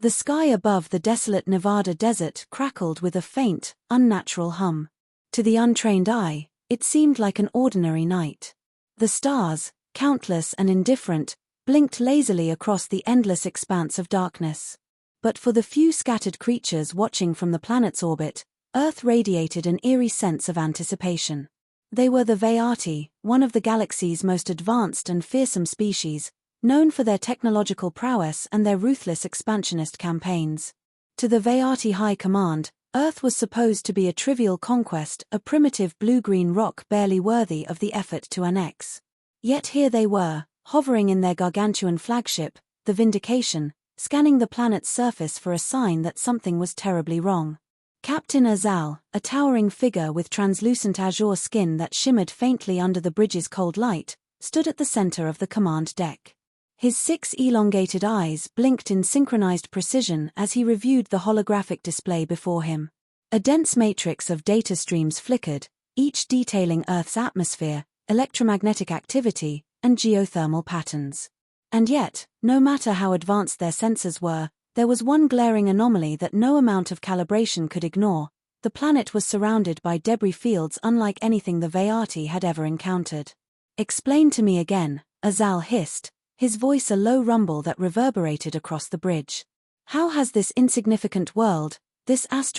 The sky above the desolate Nevada desert crackled with a faint, unnatural hum. To the untrained eye, it seemed like an ordinary night. The stars, countless and indifferent, blinked lazily across the endless expanse of darkness. But for the few scattered creatures watching from the planet's orbit, Earth radiated an eerie sense of anticipation. They were the Veyati, one of the galaxy's most advanced and fearsome species, known for their technological prowess and their ruthless expansionist campaigns. To the Veyati High Command, Earth was supposed to be a trivial conquest, a primitive blue-green rock barely worthy of the effort to annex. Yet here they were, hovering in their gargantuan flagship, the Vindication, scanning the planet's surface for a sign that something was terribly wrong. Captain Azal, a towering figure with translucent azure skin that shimmered faintly under the bridge's cold light, stood at the center of the command deck. His 6 elongated eyes blinked in synchronized precision as he reviewed the holographic display before him. A dense matrix of data streams flickered, each detailing Earth's atmosphere, electromagnetic activity, and geothermal patterns. And yet, no matter how advanced their sensors were, there was one glaring anomaly that no amount of calibration could ignore. The planet was surrounded by debris fields unlike anything the Veyati had ever encountered. "Explain to me again," Azal hissed, his voice a low rumble that reverberated across the bridge. "How has this insignificant world, this Earth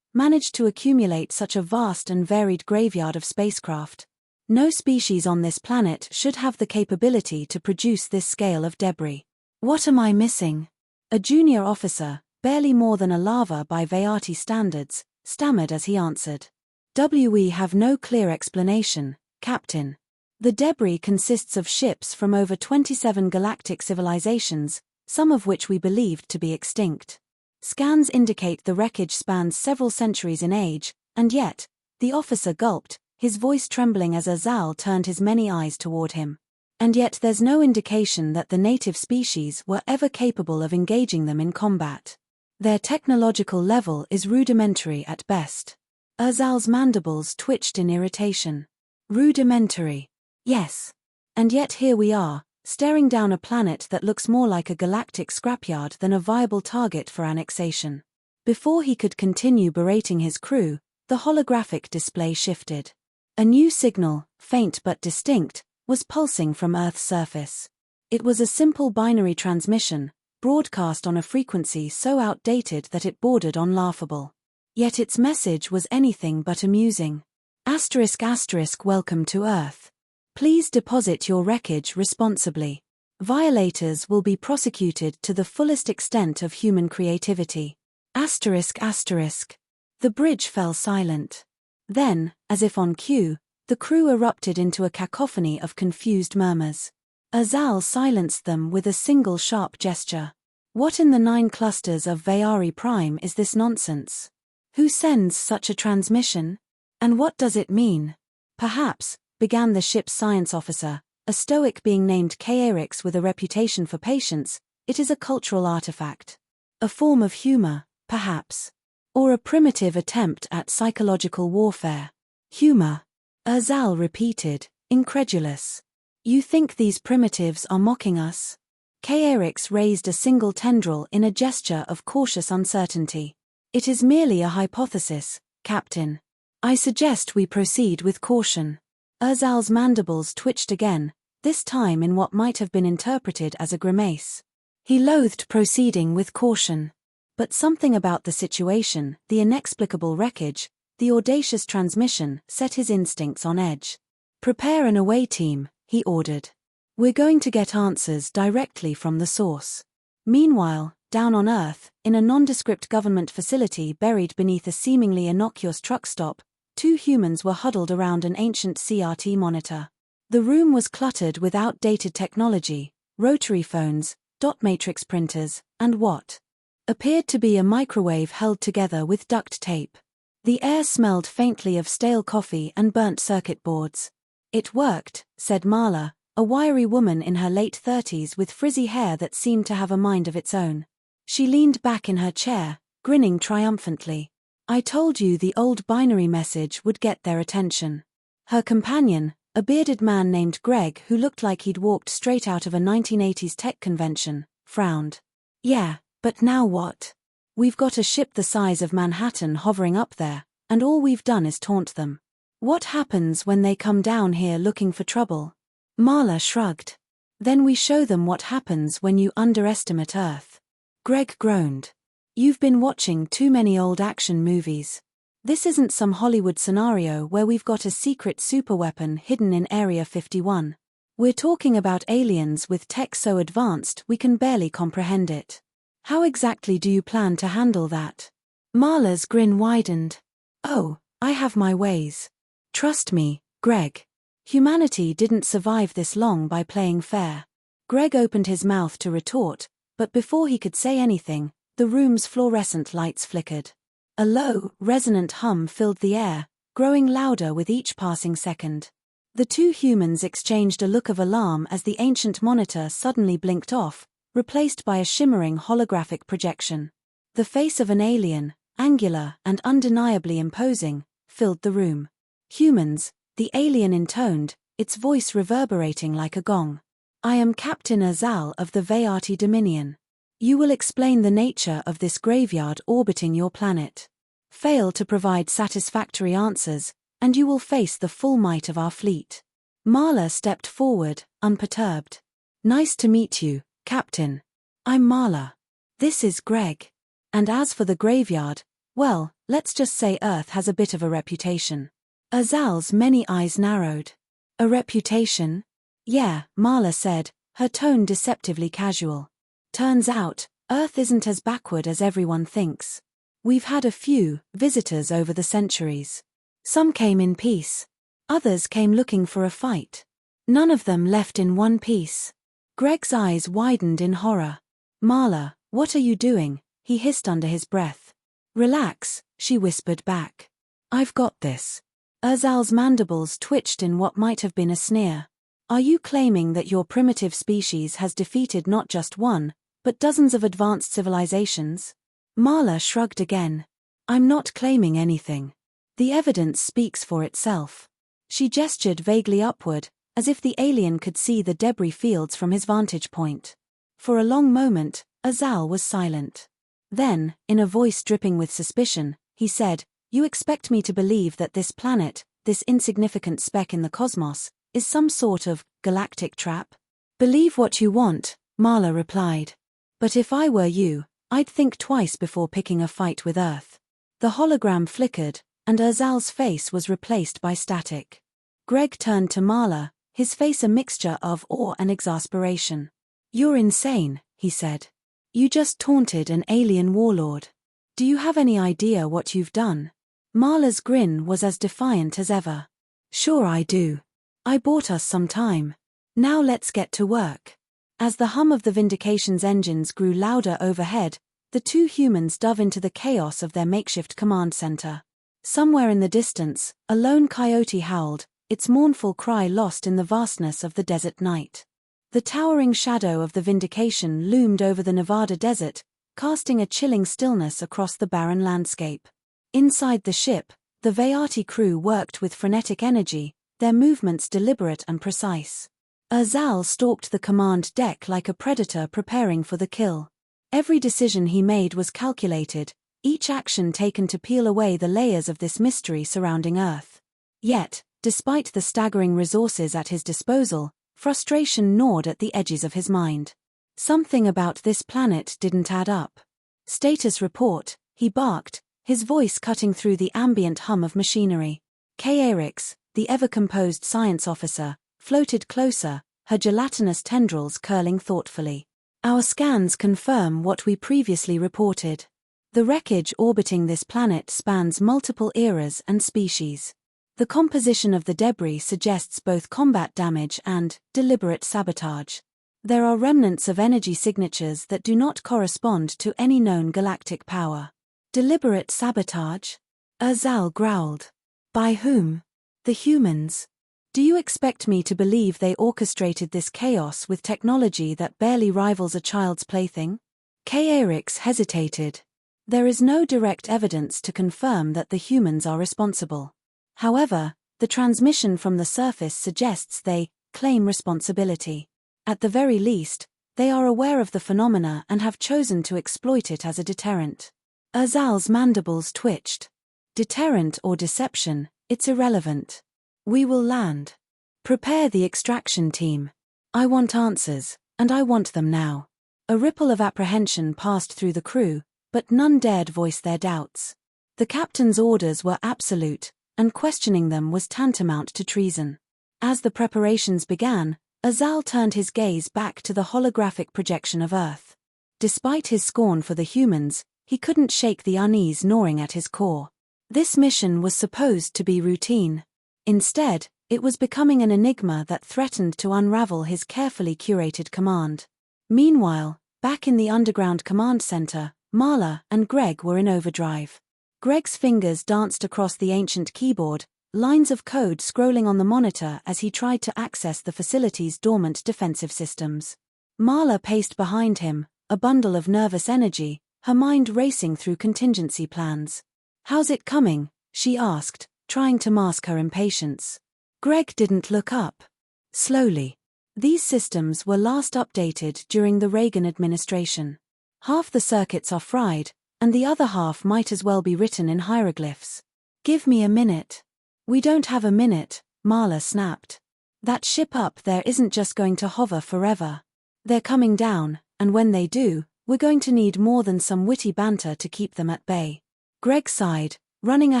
managed to accumulate such a vast and varied graveyard of spacecraft? No species on this planet should have the capability to produce this scale of debris. What am I missing?" A junior officer, barely more than a larva by Veyati standards, stammered as he answered. "We have no clear explanation, Captain. The debris consists of ships from over 27 galactic civilizations, some of which we believed to be extinct. Scans indicate the wreckage spans several centuries in age, and yet," the officer gulped, his voice trembling as Azal turned his many eyes toward him. "And yet there's no indication that the native species were ever capable of engaging them in combat. Their technological level is rudimentary at best." Azal's mandibles twitched in irritation. "Rudimentary. Yes. And yet here we are, staring down a planet that looks more like a galactic scrapyard than a viable target for annexation." Before he could continue berating his crew, the holographic display shifted. A new signal, faint but distinct, was pulsing from Earth's surface. It was a simple binary transmission, broadcast on a frequency so outdated that it bordered on laughable. Yet its message was anything but amusing. ***, welcome to Earth. Please deposit your wreckage responsibly. Violators will be prosecuted to the fullest extent of human creativity. ***. The bridge fell silent. Then, as if on cue, the crew erupted into a cacophony of confused murmurs. Azal silenced them with a single sharp gesture. "What in the 9 clusters of Veyari Prime is this nonsense? Who sends such a transmission? And what does it mean?" "Perhaps," began the ship's science officer, a stoic being named Kaerix with a reputation for patience, "it is a cultural artifact. A form of humor, perhaps. Or a primitive attempt at psychological warfare." "Humor?" Azal repeated, incredulous. "You think these primitives are mocking us?" Kaerix raised a single tendril in a gesture of cautious uncertainty. "It is merely a hypothesis, Captain. I suggest we proceed with caution." Azal's mandibles twitched again, this time in what might have been interpreted as a grimace. He loathed proceeding with caution. But something about the situation, the inexplicable wreckage, the audacious transmission, set his instincts on edge. "Prepare an away team," he ordered. "We're going to get answers directly from the source." Meanwhile, down on Earth, in a nondescript government facility buried beneath a seemingly innocuous truck stop, 2 humans were huddled around an ancient CRT monitor. The room was cluttered with outdated technology, rotary phones, dot matrix printers, and what appeared to be a microwave held together with duct tape. The air smelled faintly of stale coffee and burnt circuit boards. "It worked," said Marla, a wiry woman in her late 30s with frizzy hair that seemed to have a mind of its own. She leaned back in her chair, grinning triumphantly. "I told you the old binary message would get their attention." Her companion, a bearded man named Greg who looked like he'd walked straight out of a 1980s tech convention, frowned. "Yeah, But now what? We've got a ship the size of Manhattan hovering up there, and all we've done is taunt them. What happens when they come down here looking for trouble? Marla shrugged. Then we show them what happens when you underestimate Earth. Greg groaned. You've been watching too many old action movies. This isn't some Hollywood scenario where we've got a secret superweapon hidden in Area 51. We're talking about aliens with tech so advanced we can barely comprehend it. How exactly do you plan to handle that? Marla's grin widened. Oh, I have my ways. Trust me, Greg. Humanity didn't survive this long by playing fair. Greg opened his mouth to retort, but before he could say anything, the room's fluorescent lights flickered. A low, resonant hum filled the air, growing louder with each passing second. The two humans exchanged a look of alarm as the ancient monitor suddenly blinked off, replaced by a shimmering holographic projection. The face of an alien, angular and undeniably imposing, filled the room. Humans, the alien intoned, its voice reverberating like a gong. I am Captain Azal of the Veyati Dominion. You will explain the nature of this graveyard orbiting your planet. Fail to provide satisfactory answers, and you will face the full might of our fleet. Marla stepped forward, unperturbed. Nice to meet you, Captain. I'm Marla. This is Greg. And as for the graveyard, well, let's just say Earth has a bit of a reputation. Azal's many eyes narrowed. A reputation? Yeah, Marla said, her tone deceptively casual. Turns out, Earth isn't as backward as everyone thinks. We've had a few visitors over the centuries. Some came in peace. Others came looking for a fight. None of them left in one piece. Greg's eyes widened in horror. Marla, what are you doing? He hissed under his breath. Relax, she whispered back. I've got this. Azal's mandibles twitched in what might have been a sneer. Are you claiming that your primitive species has defeated not just one, but dozens of advanced civilizations? Marla shrugged again. I'm not claiming anything. The evidence speaks for itself. She gestured vaguely upward, as if the alien could see the debris fields from his vantage point. For a long moment, Azal was silent. Then, in a voice dripping with suspicion, he said, You expect me to believe that this planet, this insignificant speck in the cosmos, is some sort of galactic trap? Believe what you want, Marla replied. But if I were you, I'd think twice before picking a fight with Earth. The hologram flickered, and Azal's face was replaced by static. Greg turned to Marla, his face a mixture of awe and exasperation. You're insane, he said. You just taunted an alien warlord. Do you have any idea what you've done? Marla's grin was as defiant as ever. Sure I do. I bought us some time. Now let's get to work. As the hum of the Vindication's engines grew louder overhead, the two humans dove into the chaos of their makeshift command center. Somewhere in the distance, a lone coyote howled, its mournful cry lost in the vastness of the desert night. The towering shadow of the Vindication loomed over the Nevada desert, casting a chilling stillness across the barren landscape. Inside the ship, the Veyati crew worked with frenetic energy, their movements deliberate and precise. Azal stalked the command deck like a predator preparing for the kill. Every decision he made was calculated, each action taken to peel away the layers of this mystery surrounding Earth. Yet, despite the staggering resources at his disposal, frustration gnawed at the edges of his mind. Something about this planet didn't add up. Status report, he barked, his voice cutting through the ambient hum of machinery. K-Arix, the ever-composed science officer, floated closer, her gelatinous tendrils curling thoughtfully. Our scans confirm what we previously reported. The wreckage orbiting this planet spans multiple eras and species. The composition of the debris suggests both combat damage and deliberate sabotage. There are remnants of energy signatures that do not correspond to any known galactic power. Deliberate sabotage? Azal growled. By whom? The humans. Do you expect me to believe they orchestrated this chaos with technology that barely rivals a child's plaything? K-Arix hesitated. There is no direct evidence to confirm that the humans are responsible. However, the transmission from the surface suggests they claim responsibility. At the very least, They are aware of the phenomena and have chosen to exploit it as a deterrent. Azal's mandibles twitched. Deterrent or deception, it's irrelevant. We will land. Prepare the extraction team. I want answers, and I want them now. A ripple of apprehension passed through the crew, but none dared voice their doubts. The captain's orders were absolute, and questioning them was tantamount to treason. As the preparations began, Azal turned his gaze back to the holographic projection of Earth. Despite his scorn for the humans, he couldn't shake the unease gnawing at his core. This mission was supposed to be routine. Instead, it was becoming an enigma that threatened to unravel his carefully curated command. Meanwhile, back in the underground command center, Marla and Greg were in overdrive. Greg's fingers danced across the ancient keyboard, lines of code scrolling on the monitor as he tried to access the facility's dormant defensive systems. Marla paced behind him, a bundle of nervous energy, her mind racing through contingency plans. "How's it coming?" she asked, trying to mask her impatience. Greg didn't look up. Slowly. These systems were last updated during the Reagan administration. Half the circuits are fried, and the other half might as well be written in hieroglyphs. "Give me a minute." "We don't have a minute," Marla snapped. "That ship up there isn't just going to hover forever. They're coming down, and when they do, we're going to need more than some witty banter to keep them at bay." Greg sighed, running a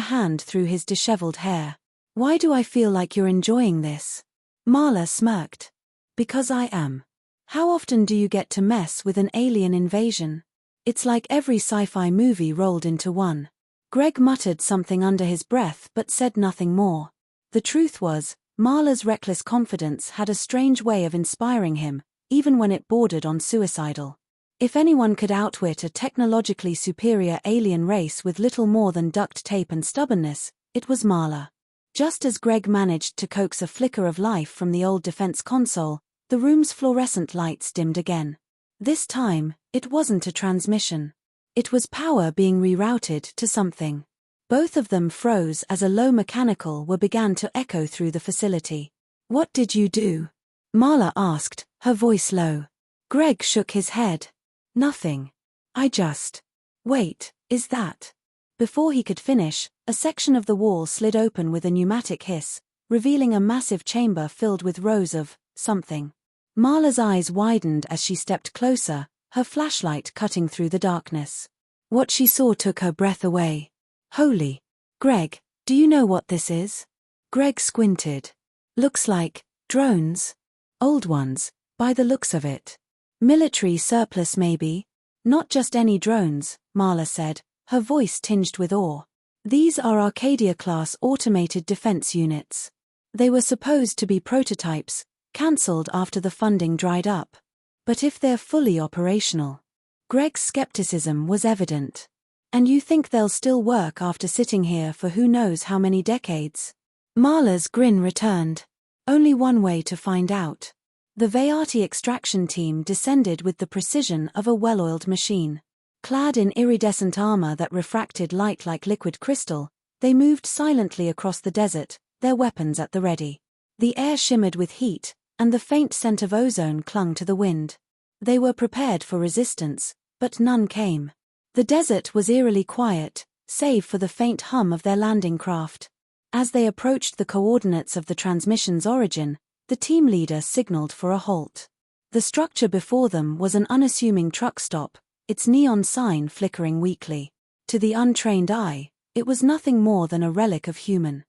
hand through his disheveled hair. "Why do I feel like you're enjoying this?" Marla smirked. "Because I am. How often do you get to mess with an alien invasion? It's like every sci-fi movie rolled into one." Greg muttered something under his breath but said nothing more. The truth was, Marla's reckless confidence had a strange way of inspiring him, even when it bordered on suicidal. If anyone could outwit a technologically superior alien race with little more than duct tape and stubbornness, it was Marla. Just as Greg managed to coax a flicker of life from the old defense console, the room's fluorescent lights dimmed again. This time, it wasn't a transmission. It was power being rerouted to something. Both of them froze as a low mechanical whir began to echo through the facility. "What did you do?" Marla asked, her voice low. Greg shook his head. "Nothing. I just... Wait, is that..." Before he could finish, a section of the wall slid open with a pneumatic hiss, revealing a massive chamber filled with rows of something. Marla's eyes widened as she stepped closer, her flashlight cutting through the darkness. What she saw took her breath away. "Holy... Greg, do you know what this is?" Greg squinted. "Looks like drones. Old ones, by the looks of it. Military surplus maybe. Not just any drones," Marla said, her voice tinged with awe. "These are Arcadia-class automated defense units. They were supposed to be prototypes, cancelled after the funding dried up. But if they're fully operational..." Greg's skepticism was evident. "And you think they'll still work after sitting here for who knows how many decades?" Marla's grin returned. "Only one way to find out." The Veyati extraction team descended with the precision of a well-oiled machine. Clad in iridescent armor that refracted light like liquid crystal, they moved silently across the desert, their weapons at the ready. The air shimmered with heat, and the faint scent of ozone clung to the wind. They were prepared for resistance, but none came. The desert was eerily quiet, save for the faint hum of their landing craft. As they approached the coordinates of the transmission's origin, the team leader signaled for a halt. The structure before them was an unassuming truck stop, its neon sign flickering weakly. To the untrained eye, it was nothing more than a relic of human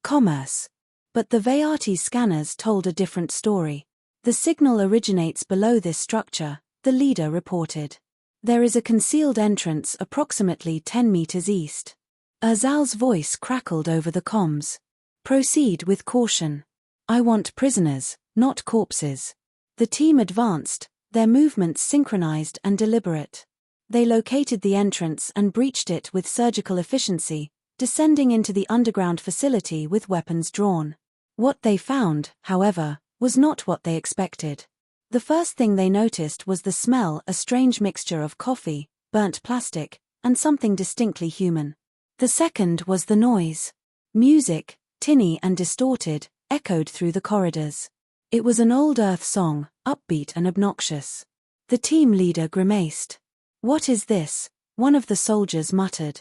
commerce. But the Veyati scanners told a different story. "The signal originates below this structure," the leader reported. "There is a concealed entrance approximately 10 meters east." Azal's voice crackled over the comms. "Proceed with caution. I want prisoners, not corpses." The team advanced, their movements synchronized and deliberate. They located the entrance and breached it with surgical efficiency, descending into the underground facility with weapons drawn. What they found, however, was not what they expected. The first thing they noticed was the smell, a strange mixture of coffee, burnt plastic, and something distinctly human. The second was the noise. Music, tinny and distorted, echoed through the corridors. It was an old Earth song, upbeat and obnoxious. The team leader grimaced. "What is this?" one of the soldiers muttered.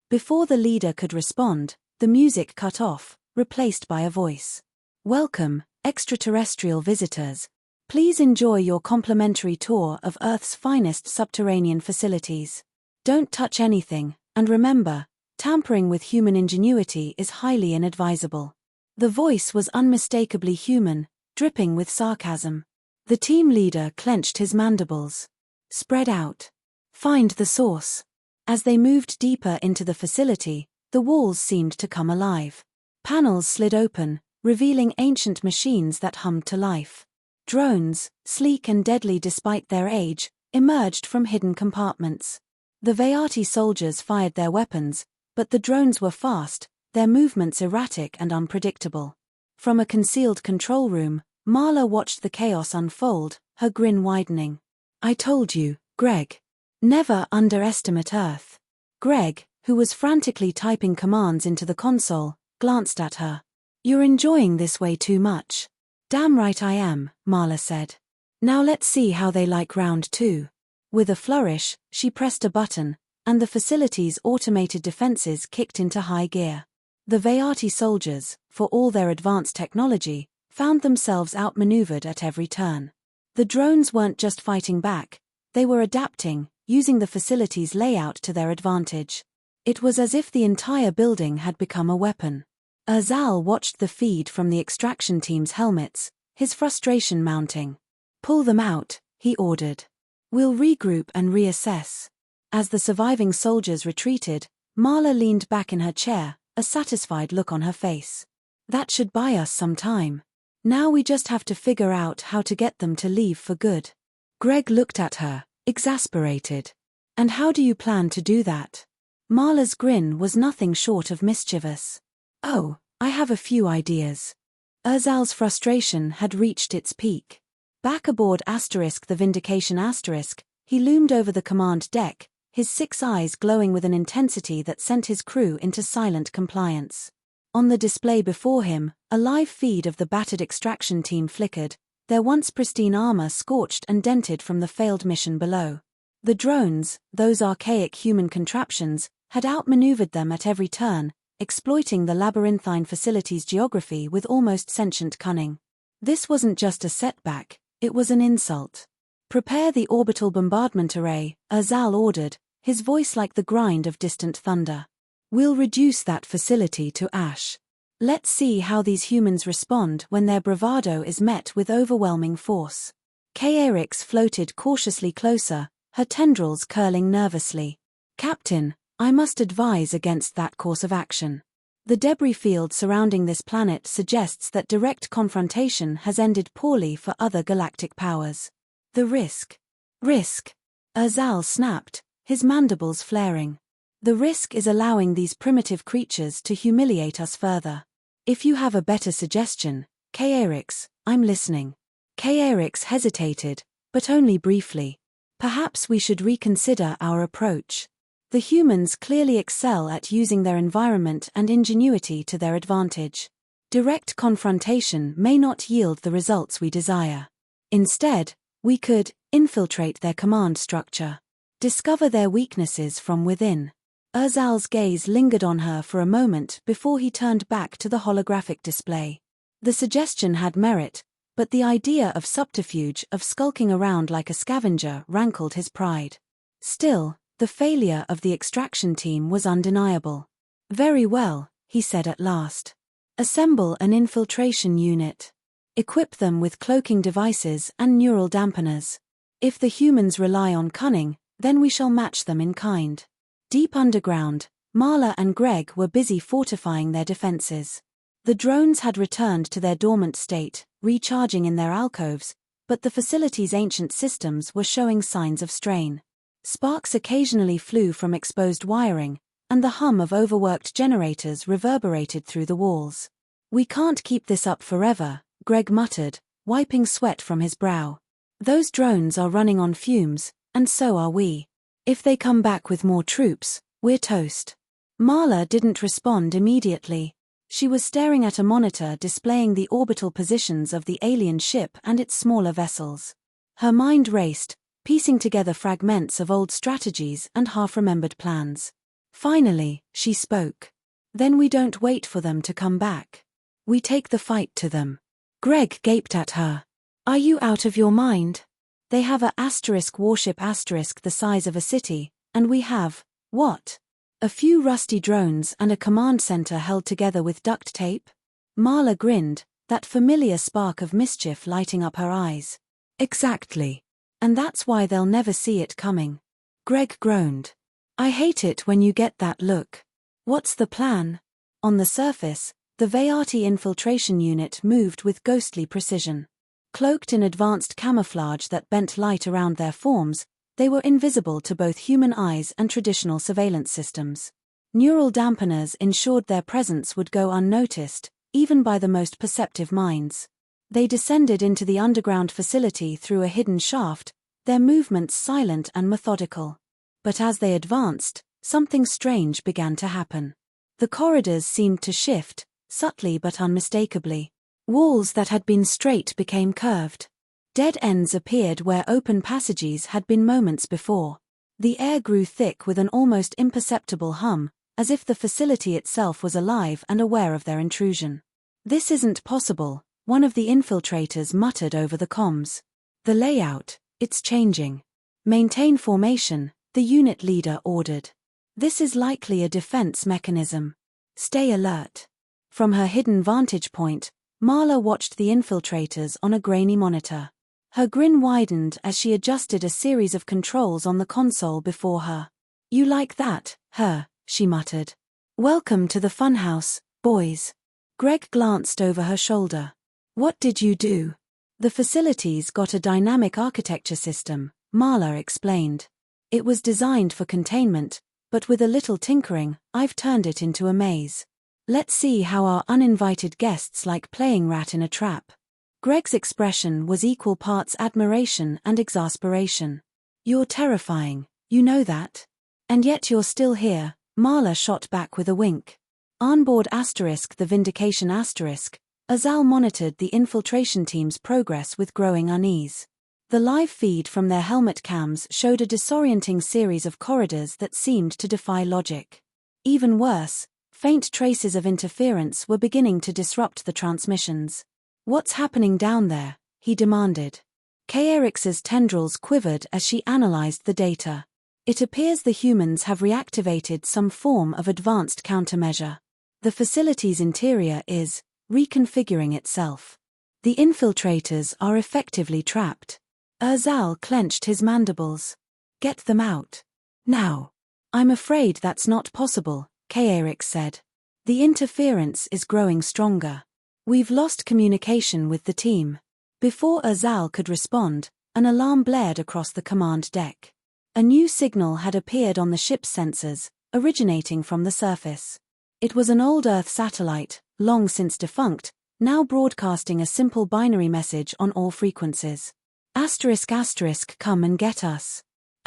Before the leader could respond, the music cut off, replaced by a voice. "Welcome, extraterrestrial visitors. Please enjoy your complimentary tour of Earth's finest subterranean facilities. Don't touch anything, and remember, tampering with human ingenuity is highly inadvisable." The voice was unmistakably human, dripping with sarcasm. The team leader clenched his mandibles. "Spread out. Find the source." As they moved deeper into the facility, the walls seemed to come alive. Panels slid open, revealing ancient machines that hummed to life. Drones, sleek and deadly despite their age, emerged from hidden compartments. The Veyati soldiers fired their weapons, but the drones were fast, their movements erratic and unpredictable. From a concealed control room, Marla watched the chaos unfold, her grin widening. "I told you, Greg. Never underestimate Earth." Greg, who was frantically typing commands into the console, glanced at her. "You're enjoying this way too much." "Damn right I am," Marla said. "Now let's see how they like round 2. With a flourish, she pressed a button, and the facility's automated defenses kicked into high gear. The Veyati soldiers, for all their advanced technology, found themselves outmaneuvered at every turn. The drones weren't just fighting back, they were adapting, using the facility's layout to their advantage. It was as if the entire building had become a weapon. Erzal watched the feed from the extraction team's helmets, his frustration mounting. "Pull them out," he ordered. "We'll regroup and reassess." As the surviving soldiers retreated, Marla leaned back in her chair, a satisfied look on her face. "That should buy us some time. Now we just have to figure out how to get them to leave for good." Greg looked at her, exasperated. "And how do you plan to do that?" Marla's grin was nothing short of mischievous. "Oh, I have a few ideas." Erzal's frustration had reached its peak. Back aboard the Vindication *, he loomed over the command deck, his 6 eyes glowing with an intensity that sent his crew into silent compliance. On the display before him, a live feed of the battered extraction team flickered, their once pristine armor scorched and dented from the failed mission below. The drones, those archaic human contraptions, had outmaneuvered them at every turn, exploiting the labyrinthine facility's geography with almost sentient cunning. This wasn't just a setback, it was an insult. "Prepare the orbital bombardment array," Erzal ordered, his voice like the grind of distant thunder. "We'll reduce that facility to ash. Let's see how these humans respond when their bravado is met with overwhelming force." K-Arix floated cautiously closer, her tendrils curling nervously. "Captain, I must advise against that course of action. The debris field surrounding this planet suggests that direct confrontation has ended poorly for other galactic powers. The risk." "Risk?" Erzal snapped, his mandibles flaring. "The risk is allowing these primitive creatures to humiliate us further. If you have a better suggestion, K-Arix, I'm listening." K-Arix hesitated, but only briefly. "Perhaps we should reconsider our approach. The humans clearly excel at using their environment and ingenuity to their advantage. Direct confrontation may not yield the results we desire. Instead, we could infiltrate their command structure. Discover their weaknesses from within." Erzal's gaze lingered on her for a moment before he turned back to the holographic display. The suggestion had merit, but the idea of subterfuge, of skulking around like a scavenger, rankled his pride. Still, the failure of the extraction team was undeniable. "Very well," he said at last. "Assemble an infiltration unit. Equip them with cloaking devices and neural dampeners. If the humans rely on cunning, then we shall match them in kind." Deep underground, Marla and Greg were busy fortifying their defenses. The drones had returned to their dormant state, recharging in their alcoves, but the facility's ancient systems were showing signs of strain. Sparks occasionally flew from exposed wiring, and the hum of overworked generators reverberated through the walls. "We can't keep this up forever," Greg muttered, wiping sweat from his brow. "Those drones are running on fumes, and so are we. If they come back with more troops, we're toast." Marla didn't respond immediately. She was staring at a monitor displaying the orbital positions of the alien ship and its smaller vessels. Her mind raced, piecing together fragments of old strategies and half-remembered plans. Finally, she spoke. Then we don't wait for them to come back. We take the fight to them. Greg gaped at her. Are you out of your mind? They have a warship the size of a city, and we have, what? A few rusty drones and a command center held together with duct tape? Marla grinned, that familiar spark of mischief lighting up her eyes. Exactly. And that's why they'll never see it coming. Greg groaned. I hate it when you get that look. What's the plan? On the surface, the Veyati infiltration unit moved with ghostly precision. Cloaked in advanced camouflage that bent light around their forms, they were invisible to both human eyes and traditional surveillance systems. Neural dampeners ensured their presence would go unnoticed, even by the most perceptive minds. They descended into the underground facility through a hidden shaft, their movements silent and methodical. But as they advanced, something strange began to happen. The corridors seemed to shift, subtly but unmistakably. Walls that had been straight became curved. Dead ends appeared where open passages had been moments before. The air grew thick with an almost imperceptible hum, as if the facility itself was alive and aware of their intrusion. This isn't possible, one of the infiltrators muttered over the comms. The layout, it's changing. Maintain formation, the unit leader ordered. This is likely a defense mechanism. Stay alert. From her hidden vantage point, Marla watched the infiltrators on a grainy monitor. Her grin widened as she adjusted a series of controls on the console before her. You like that, she muttered. Welcome to the funhouse, boys. Greg glanced over her shoulder. What did you do? The facility's got a dynamic architecture system, Marla explained. It was designed for containment, but with a little tinkering, I've turned it into a maze. Let's see how our uninvited guests like playing rat in a trap. Greg's expression was equal parts admiration and exasperation. You're terrifying, you know that? And yet you're still here, Marla shot back with a wink. Onboard the Vindication Azal monitored the infiltration team's progress with growing unease. The live feed from their helmet cams showed a disorienting series of corridors that seemed to defy logic. Even worse, faint traces of interference were beginning to disrupt the transmissions. What's happening down there? He demanded. K-Erix's tendrils quivered as she analyzed the data. It appears the humans have reactivated some form of advanced countermeasure. The facility's interior is reconfiguring itself. The infiltrators are effectively trapped. Azal clenched his mandibles. Get them out. Now. I'm afraid that's not possible, K-Erix said. The interference is growing stronger. We've lost communication with the team. Before Azal could respond, an alarm blared across the command deck. A new signal had appeared on the ship's sensors, originating from the surface. It was an old Earth satellite, long since defunct, now broadcasting a simple binary message on all frequencies. ***, come and get us. ***.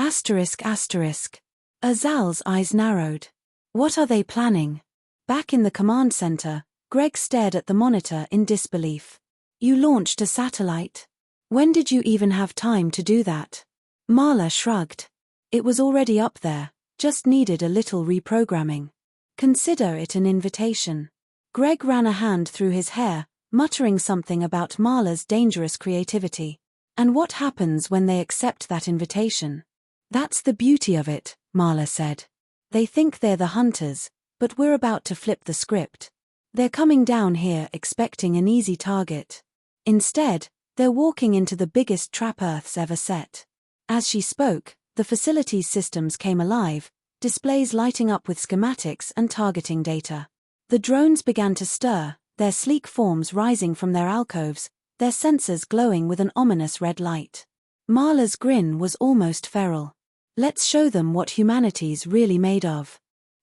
Azal's eyes narrowed. What are they planning? Back in the command center, Greg stared at the monitor in disbelief. You launched a satellite? When did you even have time to do that? Marla shrugged. It was already up there, just needed a little reprogramming. Consider it an invitation. Greg ran a hand through his hair, muttering something about Marla's dangerous creativity. And what happens when they accept that invitation? That's the beauty of it, Marla said. They think they're the hunters, but we're about to flip the script. They're coming down here expecting an easy target. Instead, they're walking into the biggest trap Earth's ever set. As she spoke, the facility's systems came alive, displays lighting up with schematics and targeting data. The drones began to stir, their sleek forms rising from their alcoves, their sensors glowing with an ominous red light. Marla's grin was almost feral. Let's show them what humanity's really made of.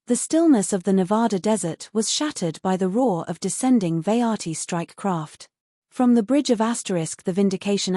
The stillness of the Nevada desert was shattered by the roar of descending Veyati strike craft. From the bridge of the Vindication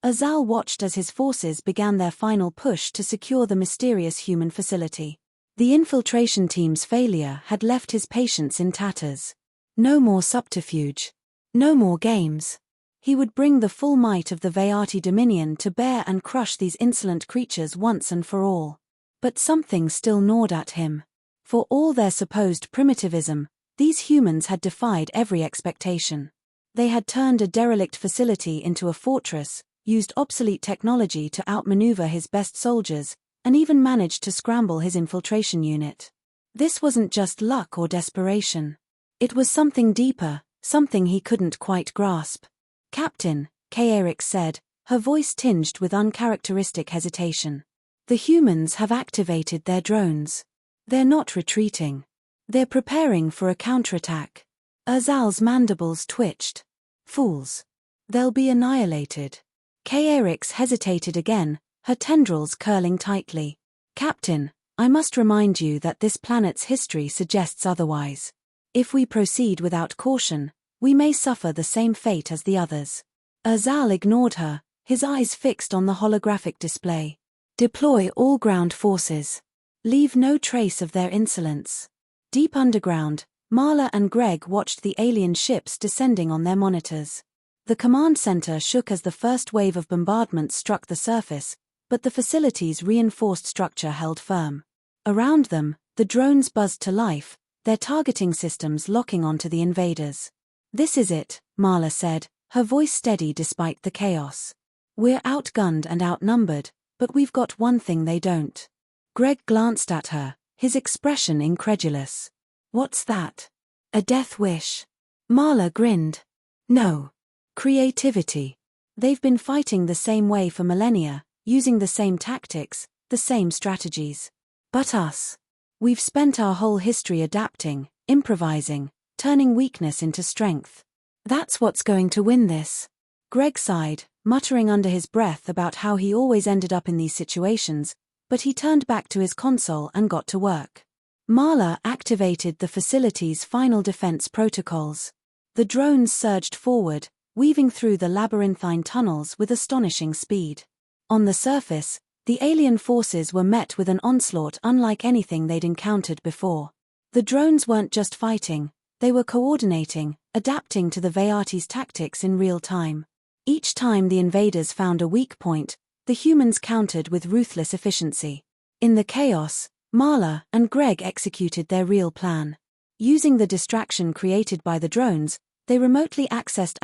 Azal watched as his forces began their final push to secure the mysterious human facility. The infiltration team's failure had left his patience in tatters. No more subterfuge. No more games. He would bring the full might of the Veyati Dominion to bear and crush these insolent creatures once and for all. But something still gnawed at him. For all their supposed primitivism, these humans had defied every expectation. They had turned a derelict facility into a fortress, used obsolete technology to outmaneuver his best soldiers, and even managed to scramble his infiltration unit. This wasn't just luck or desperation. It was something deeper, something he couldn't quite grasp. "Captain," Kaerix said, her voice tinged with uncharacteristic hesitation. "The humans have activated their drones. They're not retreating. They're preparing for a counterattack." Urzal's mandibles twitched. "Fools. They'll be annihilated." Kaerix hesitated again, her tendrils curling tightly. "Captain, I must remind you that this planet's history suggests otherwise. If we proceed without caution, we may suffer the same fate as the others." Urzal ignored her, his eyes fixed on the holographic display. "Deploy all ground forces. Leave no trace of their insolence." Deep underground, Marla and Greg watched the alien ships descending on their monitors. The command center shook as the first wave of bombardment struck the surface, but the facility's reinforced structure held firm. Around them, the drones buzzed to life, their targeting systems locking onto the invaders. "This is it," Marla said, her voice steady despite the chaos. "We're outgunned and outnumbered, but we've got one thing they don't." Greg glanced at her, his expression incredulous. "What's that?" "A death wish." Marla grinned. "No. Creativity. They've been fighting the same way for millennia, using the same tactics, the same strategies. But us. We've spent our whole history adapting, improvising, turning weakness into strength. That's what's going to win this." Greg sighed, muttering under his breath about how he always ended up in these situations, but he turned back to his console and got to work. Marla activated the facility's final defense protocols. The drones surged forward, weaving through the labyrinthine tunnels with astonishing speed. On the surface, the alien forces were met with an onslaught unlike anything they'd encountered before. The drones weren't just fighting, they were coordinating, adapting to the Veyati's tactics in real time. Each time the invaders found a weak point, the humans countered with ruthless efficiency. In the chaos, Marla and Greg executed their real plan. Using the distraction created by the drones, they remotely accessed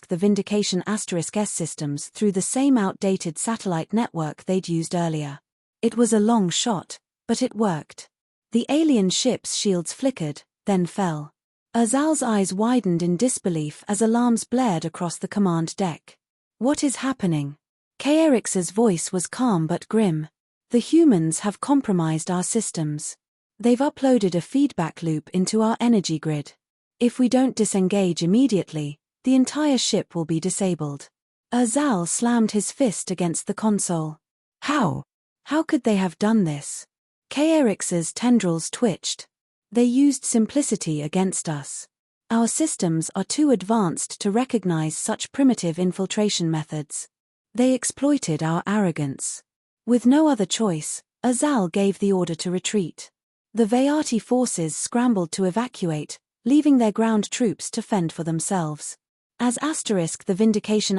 the Vindication S systems through the same outdated satellite network they'd used earlier. It was a long shot, but it worked. The alien ship's shields flickered, then fell. Urzal's eyes widened in disbelief as alarms blared across the command deck. "What is happening?" Kaerix's voice was calm but grim. "The humans have compromised our systems. They've uploaded a feedback loop into our energy grid. If we don't disengage immediately, the entire ship will be disabled." Urzal slammed his fist against the console. "How? How could they have done this?" Kaerix's tendrils twitched. "They used simplicity against us. Our systems are too advanced to recognize such primitive infiltration methods. They exploited our arrogance." With no other choice, Urzal gave the order to retreat. The Veyati forces scrambled to evacuate, leaving their ground troops to fend for themselves. As the Vindication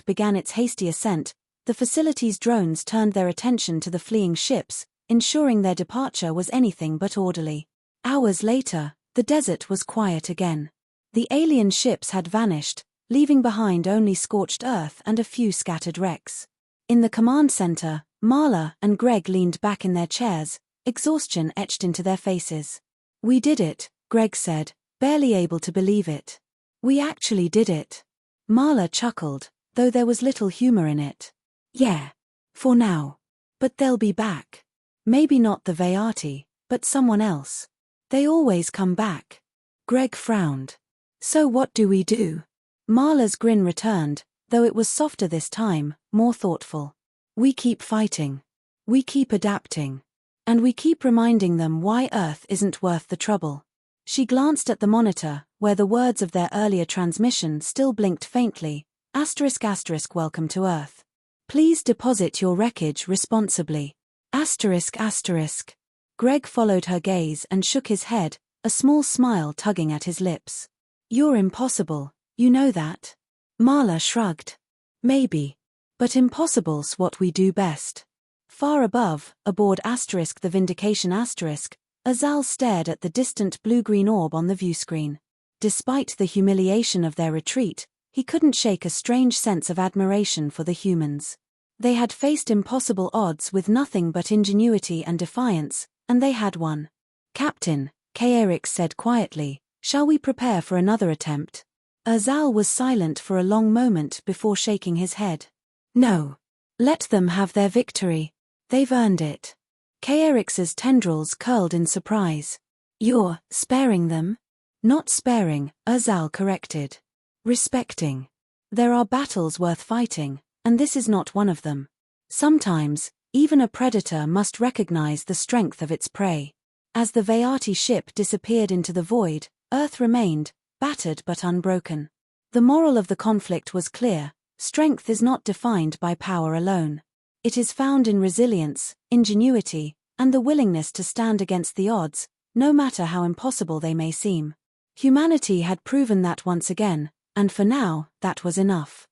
began its hasty ascent, the facility's drones turned their attention to the fleeing ships, ensuring their departure was anything but orderly. Hours later, the desert was quiet again. The alien ships had vanished, leaving behind only scorched earth and a few scattered wrecks. In the command center, Marla and Greg leaned back in their chairs, exhaustion etched into their faces. "We did it," Greg said, barely able to believe it. "We actually did it." Marla chuckled, though there was little humor in it. "Yeah. For now. But they'll be back. Maybe not the Veyati, but someone else. They always come back." Greg frowned. "So what do we do?" Marla's grin returned, though it was softer this time, more thoughtful. "We keep fighting. We keep adapting. And we keep reminding them why Earth isn't worth the trouble." She glanced at the monitor, where the words of their earlier transmission still blinked faintly, **** welcome to Earth. Please deposit your wreckage responsibly. ***. Greg followed her gaze and shook his head, a small smile tugging at his lips. "You're impossible, you know that." Marla shrugged. Maybe. But impossible's what we do best. Far above, aboard the Vindication Azal stared at the distant blue-green orb on the viewscreen. Despite the humiliation of their retreat, he couldn't shake a strange sense of admiration for the humans. They had faced impossible odds with nothing but ingenuity and defiance, and they had won. Captain, Kaerix said quietly, shall we prepare for another attempt? Azal was silent for a long moment before shaking his head. No. Let them have their victory. They've earned it. Kaerix's tendrils curled in surprise. You're sparing them? Not sparing, Azal corrected. Respecting. There are battles worth fighting, and this is not one of them. Sometimes, even a predator must recognize the strength of its prey. As the Veyati ship disappeared into the void, Earth remained, battered but unbroken. The moral of the conflict was clear: strength is not defined by power alone. It is found in resilience, ingenuity, and the willingness to stand against the odds, no matter how impossible they may seem. Humanity had proven that once again, and for now, that was enough.